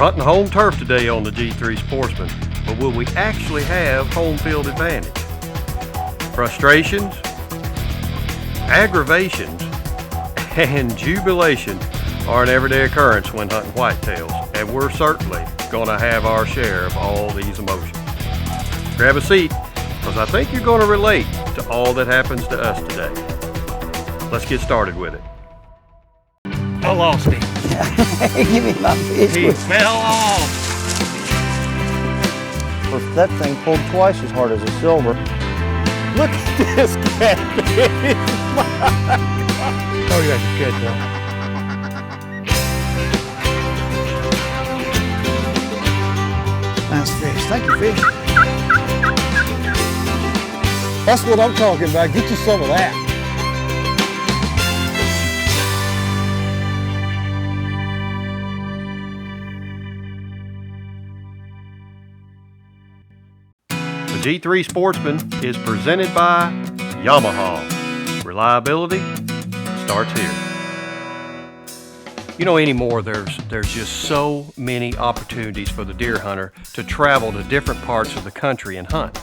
hunting home turf today on the G3 Sportsman, but will we actually have home field advantage? Frustrations, aggravations, and jubilation are an everyday occurrence when hunting whitetails, and we're certainly going to have our share of all these emotions. Grab a seat, because I think you're going to relate to all that happens to us today. Let's get started with it. I lost him. Give me my fish. He fell off. That thing pulled twice as hard as a silver. Look at this catfish. Oh, yeah, you're good, though. Nice fish. Thank you, fish. That's what I'm talking about. Get you some of that. The G3 Sportsman is presented by Yamaha. Reliability starts here. You know, anymore there's just so many opportunities for the deer hunter to travel to different parts of the country and hunt.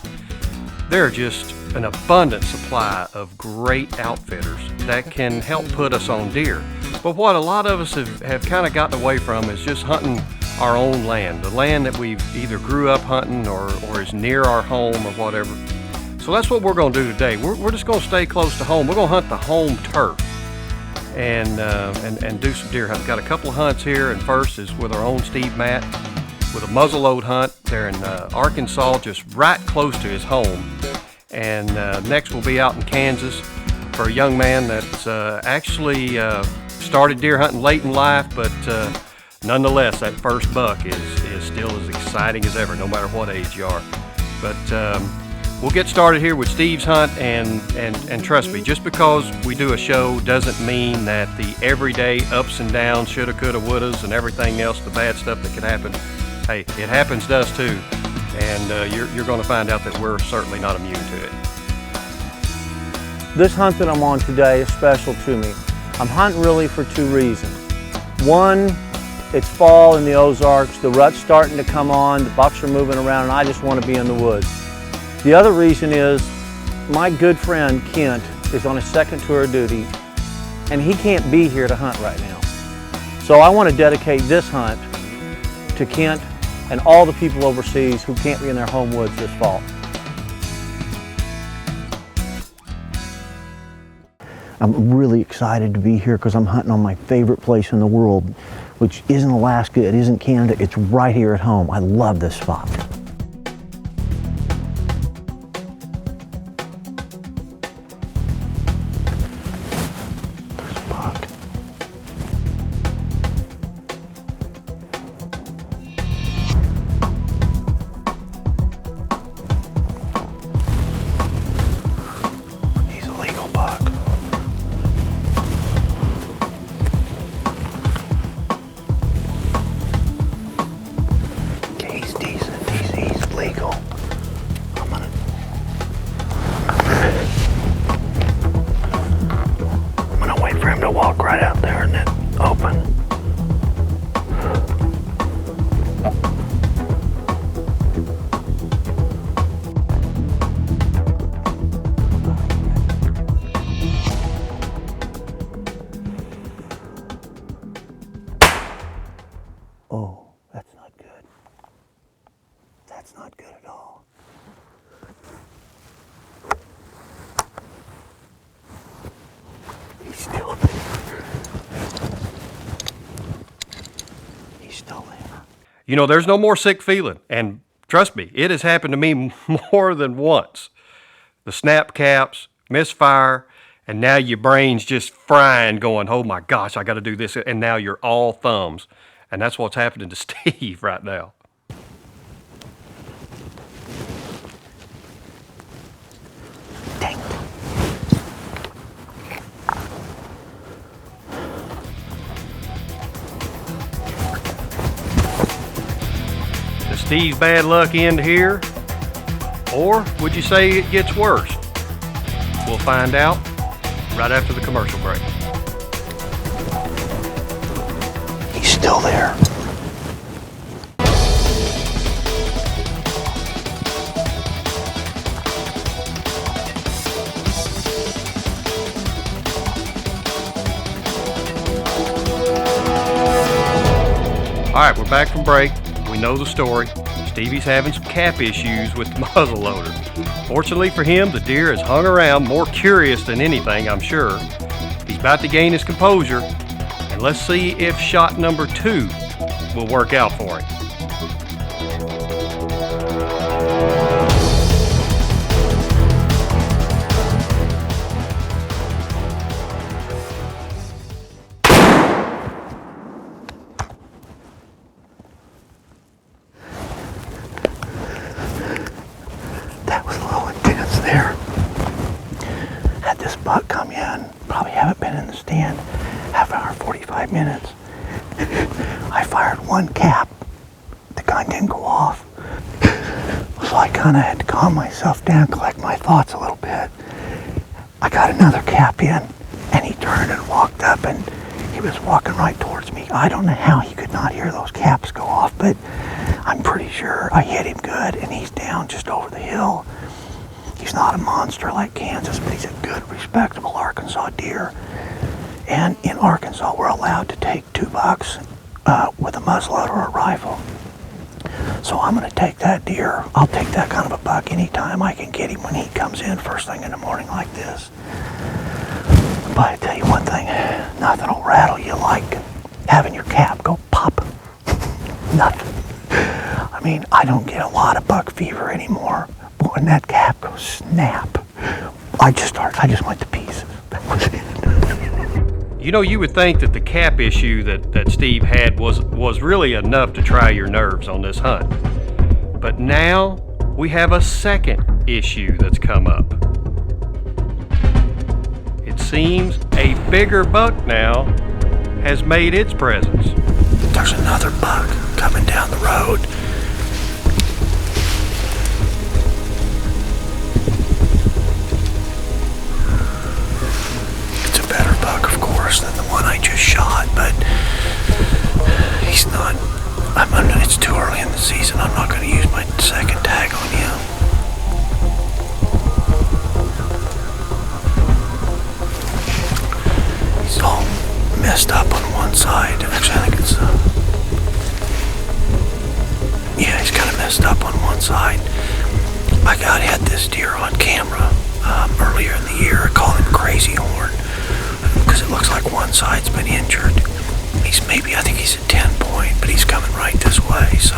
There are just an abundant supply of great outfitters that can help put us on deer. But what a lot of us have kind of gotten away from is just hunting our own land, the land that we've either grew up hunting or is near our home or whatever. So that's what we're going to do today. We're just going to stay close to home. We're going to hunt the home turf and do some deer hunting. Got a couple of hunts here, and first is with our own Steve Matt with a muzzleload hunt there in Arkansas, just right close to his home. And next we'll be out in Kansas for a young man that's actually started deer hunting late in life, but nonetheless, that first buck is still as exciting as ever, no matter what age you are. But we'll get started here with Steve's hunt, and trust me, just because we do a show doesn't mean that the everyday ups and downs, shoulda, coulda, wouldas, and everything else, the bad stuff that could happen, hey, it happens to us too. And you're going to find out that we're certainly not immune to it. This hunt that I'm on today is special to me. I'm hunting really for two reasons. One, it's fall in the Ozarks, the rut's starting to come on, the bucks are moving around, and I just want to be in the woods. The other reason is my good friend Kent is on his second tour of duty, and he can't be here to hunt right now. So I want to dedicate this hunt to Kent and all the people overseas who can't be in their home woods this fall. I'm really excited to be here because I'm hunting on my favorite place in the world, which isn't Alaska, it isn't Canada, it's right here at home. I love this spot. There's a buck. He's a legal buck. Legal. I'm gonna wait for him to walk right out there and then open. Oh, that's not good. That's not good at all. He's still there. He's still there. You know, there's no more sick feeling, and trust me, it has happened to me more than once. The snap caps, misfire, and now your brain's just frying going, oh my gosh, I got to do this, and now you're all thumbs. And that's what's happening to Steve right now. Dang it. Does Steve's bad luck end here? Or would you say it gets worse? We'll find out right after the commercial break. He's still there. Alright, we're back from break. We know the story. Stevie's having some cap issues with the muzzleloader. Fortunately for him, the deer has hung around, more curious than anything, I'm sure. He's about to gain his composure, and let's see if shot number 2 will work out for him. That was a little intense there. Had this buck come in, probably haven't been in the stand half hour, 45 minutes. I fired one cap. The gun didn't go off. So I kind of had to calm myself down, collect my thoughts a little bit. I got another cap in, and he turned and walked up, and he was walking right towards me. I don't know how he could not hear those caps go off, but I'm pretty sure I hit him good, and he's down just over the hill. He's not a monster like Kansas, but he's a good, respectable Arkansas deer. And in Arkansas, we're allowed to take 2 bucks with a muzzleloader or a rifle. So I'm going to take that deer. I'll take that kind of a buck anytime I can get him when he comes in first thing in the morning like this. But I tell you one thing, nothing will rattle you like having your cap go pop. Nothing. I mean, I don't get a lot of buck fever anymore, but when that cap goes snap, I just went to pieces. That was it. You know, you would think that the cap issue that Steve had was really enough to try your nerves on this hunt. But now we have a second issue that's come up. It seems a bigger buck now has made its presence. There's another buck coming down the road. It's a better buck, of course, than the one I just shot, but he's not. It's too early in the season. I'm not going to use my second tag on him. He's all messed up on one side. Actually, I think it's yeah, he's kind of messed up on one side. I had this deer on camera earlier in the year. I call him Crazy Horn because it looks like one side's been injured. I think he's a 10 point, but he's coming right this way. So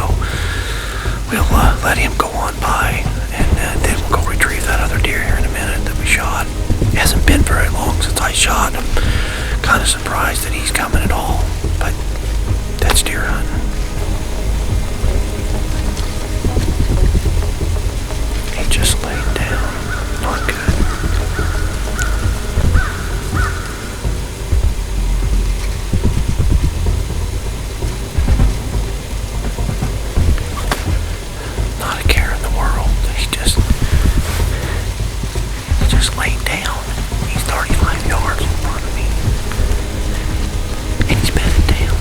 we'll let him go on by, and then we'll go retrieve that other deer here in a minute that we shot. It hasn't been very long since I shot him. Kind of surprised that he's coming at all, but that's deer hunting. He just laid down. Not good. Not a care in the world. He just laid down. He's 35 yards in front of me. And he's bedded down.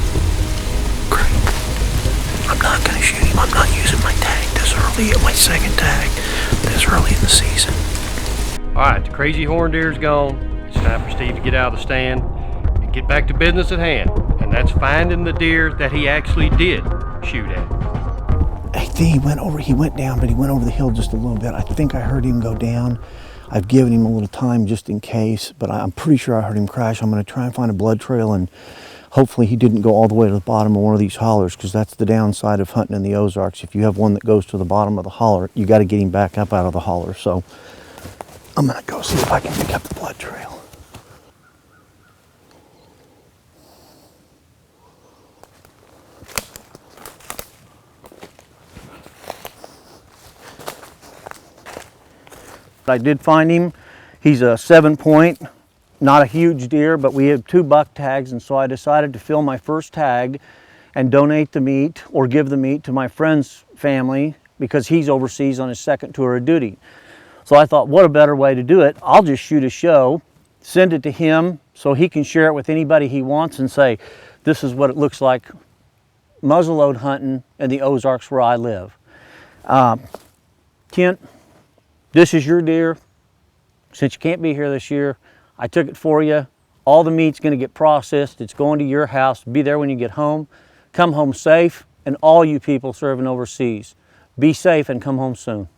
Great. I'm not going to shoot him. I'm not using my tag this early, my second tag, this early in the season. Alright, the Crazy Horn deer's gone. It's time for Steve to get out of the stand and get back to business at hand. And that's finding the deer that he actually did shoot at. I think he went down, but he went over the hill just a little bit. I think I heard him go down. I've given him a little time just in case, but I'm pretty sure I heard him crash. I'm going to try and find a blood trail, and hopefully he didn't go all the way to the bottom of one of these hollers, because that's the downside of hunting in the Ozarks. If you have one that goes to the bottom of the holler, you got to get him back up out of the holler. So I'm going to go see if I can pick up the blood trail. I did find him. He's a 7 point, not a huge deer, but we have 2 buck tags, and so I decided to fill my first tag and donate the meat or give the meat to my friend's family because he's overseas on his second tour of duty. So I thought, what a better way to do it. I'll just shoot a show, send it to him so he can share it with anybody he wants and say, this is what it looks like muzzleload hunting in the Ozarks where I live. Kent, this is your deer. Since you can't be here this year, I took it for you. All the meat's going to get processed. It's going to your house. Be there when you get home. come home safe, and all you people serving overseas, be safe and come home soon.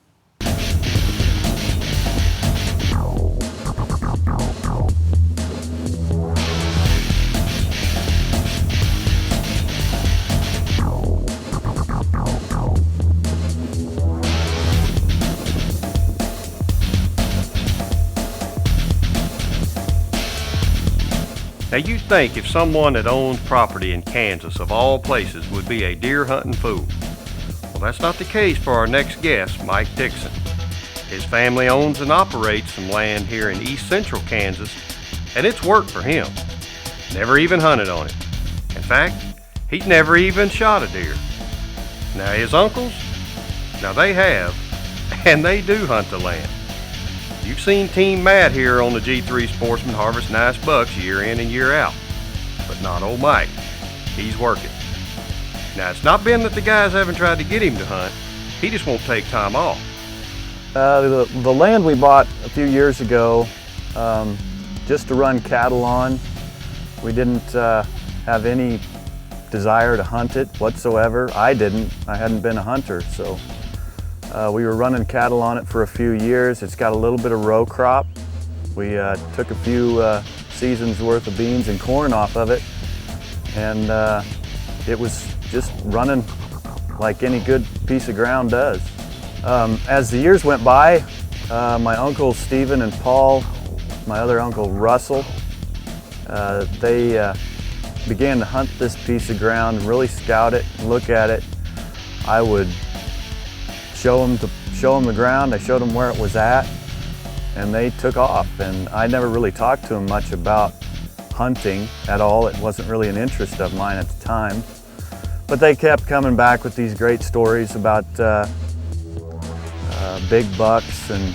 Now you'd think if someone that owns property in Kansas of all places would be a deer hunting fool. Well, that's not the case for our next guest, Mike Dixon. His family owns and operates some land here in east central Kansas, and it's worked for him. Never even hunted on it. In fact, he's never even shot a deer. Now his uncles, now they have, and they do hunt the land. You've seen Team Matt here on the G3 Sportsman harvest nice bucks year in and year out, but not old Mike. He's working. Now it's not been that the guys haven't tried to get him to hunt, he just won't take time off. The land we bought a few years ago just to run cattle on. We didn't have any desire to hunt it whatsoever. I didn't. I hadn't been a hunter, so we were running cattle on it for a few years. It's got a little bit of row crop. We took a few seasons worth of beans and corn off of it, and it was just running like any good piece of ground does. As the years went by, my uncles Stephen and Paul, my other uncle Russell, they began to hunt this piece of ground, really scout it, look at it. I would show them the ground. I showed them where it was at, and they took off. And I never really talked to them much about hunting at all. It wasn't really an interest of mine at the time. But they kept coming back with these great stories about big bucks, and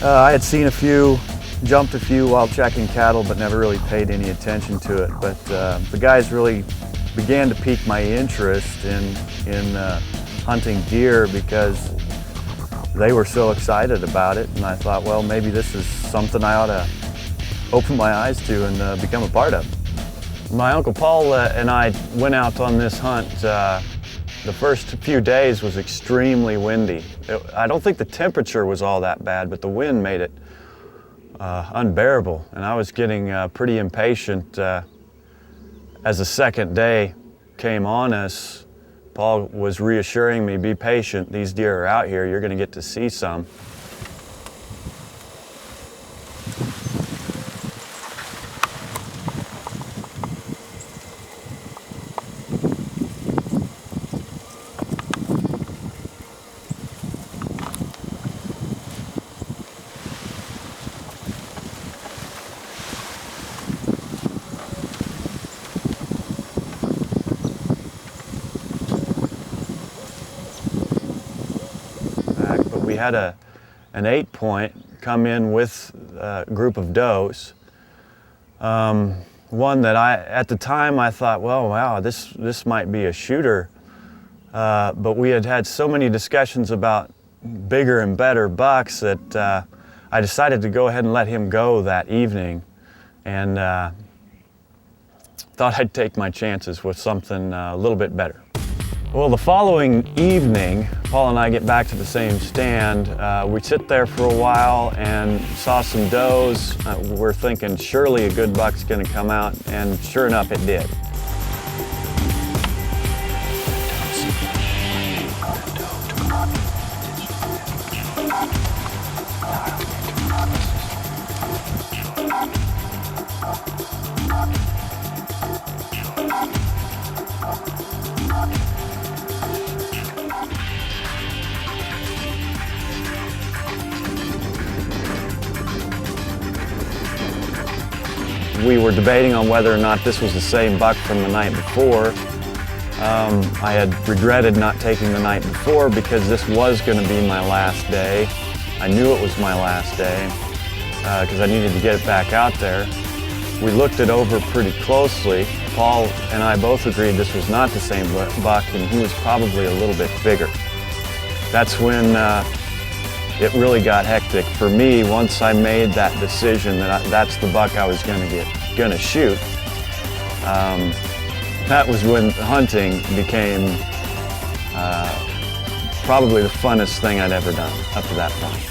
I had seen a few, jumped a few while checking cattle, but never really paid any attention to it. But the guys really began to pique my interest in hunting deer because they were so excited about it, and I thought, well, maybe this is something I ought to open my eyes to and become a part of. My Uncle Paul and I went out on this hunt. The first few days was extremely windy. I don't think the temperature was all that bad, but the wind made it unbearable, and I was getting pretty impatient. As the second day came on us, Paul was reassuring me, be patient, these deer are out here, you're gonna get to see some. We had an 8-point come in with a group of does. One that at the time I thought, well, wow, this might be a shooter. But we had had so many discussions about bigger and better bucks that I decided to go ahead and let him go that evening, and thought I'd take my chances with something a little bit better. Well, the following evening, Paul and I get back to the same stand. We sit there for a while and saw some does. We're thinking surely a good buck's gonna come out, and sure enough it did. We were debating on whether or not this was the same buck from the night before. I had regretted not taking the night before because this was going to be my last day. I knew it was my last day because I needed to get it back out there. We looked it over pretty closely. Paul and I both agreed this was not the same buck, and he was probably a little bit bigger. That's when it really got hectic for me once I made that decision that that's the buck I was gonna shoot. That was when hunting became probably the funnest thing I'd ever done up to that point.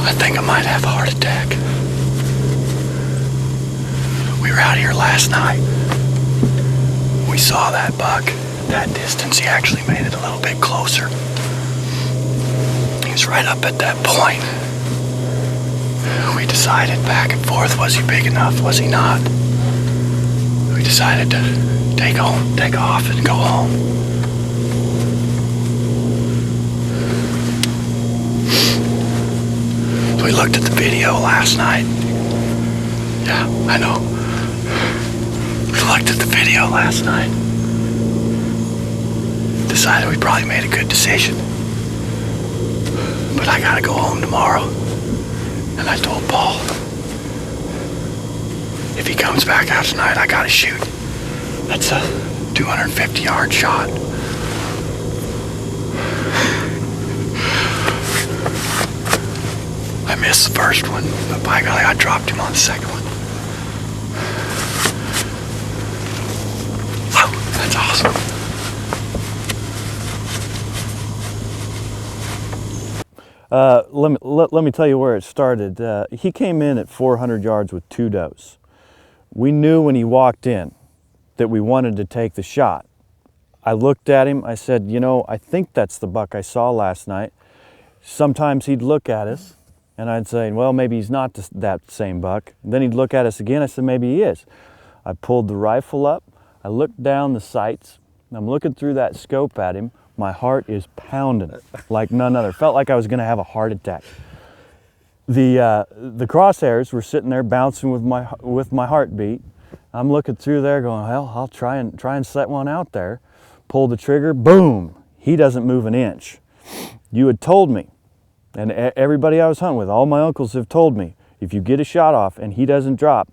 I think I might have a heart attack. We were out here last night. We saw that buck. That distance, he actually made it a little bit closer. He was right up at that point. We decided back and forth, was he big enough, was he not? We decided to take off and go home. We looked at the video last night. Yeah, I know. We looked at the video last night. Decided we probably made a good decision. But I gotta go home tomorrow. And I told Paul, if he comes back out tonight, I gotta shoot. That's a 250-yard shot. I missed the first one, but by golly, I dropped him on the second one. Wow, that's awesome. Let me tell you where it started. He came in at 400 yards with 2 does. We knew when he walked in that we wanted to take the shot. I looked at him, I said, you know, I think that's the buck I saw last night. Sometimes he'd look at us, and I'd say, well, maybe he's not that same buck. And then he'd look at us again. I said, maybe he is. I pulled the rifle up. I looked down the sights. I'm looking through that scope at him. My heart is pounding like none other. Felt like I was going to have a heart attack. The crosshairs were sitting there bouncing with my heartbeat. I'm looking through there going, well, I'll try and set one out there. Pull the trigger, boom. He doesn't move an inch. You had told me, and everybody I was hunting with, all my uncles have told me, if you get a shot off and he doesn't drop,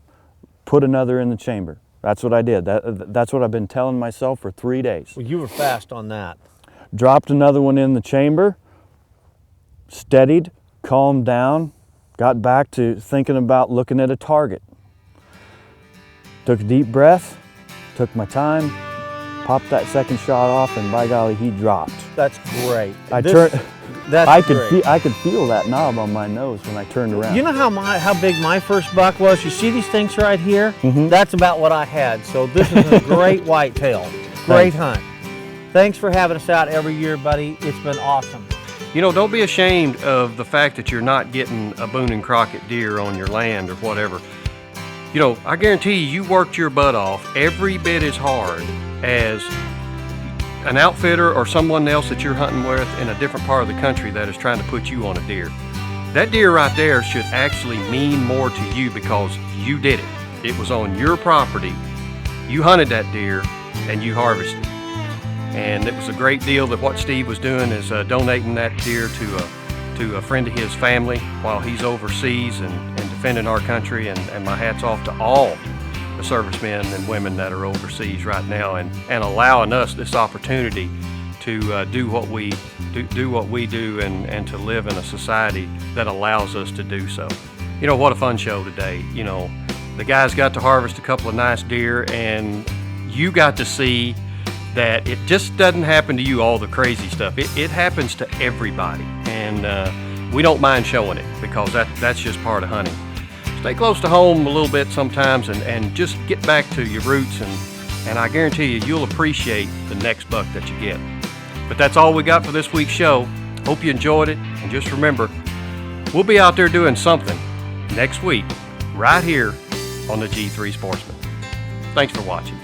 put another in the chamber. That's what I did. That's what I've been telling myself for 3 days. Well, you were fast on that. Dropped another one in the chamber, steadied, calmed down, got back to thinking about looking at a target. Took a deep breath, took my time, popped that second shot off, and by golly, he dropped. That's great. I could feel that knob on my nose when I turned around. You know how big my first buck was? You see these things right here? Mm-hmm. That's about what I had. So this is a great whitetail. Great hunt. Thanks for having us out every year, buddy. It's been awesome. You know, don't be ashamed of the fact that you're not getting a Boone and Crockett deer on your land or whatever. You know, I guarantee you worked your butt off every bit as hard as an outfitter or someone else that you're hunting with in a different part of the country that is trying to put you on a deer. That deer right there should actually mean more to you because you did it. It was on your property. You hunted that deer and you harvested. And it was a great deal that what Steve was doing is donating that deer to a friend of his family while he's overseas and defending our country. And my hat's off to all the servicemen and women that are overseas right now and allowing us this opportunity to do what we do and to live in a society that allows us to do so. You know, what a fun show today. You know, the guys got to harvest a couple of nice deer, and you got to see that it just doesn't happen to you, all the crazy stuff. It happens to everybody, and we don't mind showing it because that's just part of hunting. Stay close to home a little bit sometimes and just get back to your roots, and I guarantee you'll appreciate the next buck that you get. But that's all we got for this week's show. Hope you enjoyed it, and just remember, we'll be out there doing something next week, right here on the G3 Sportsman. Thanks for watching.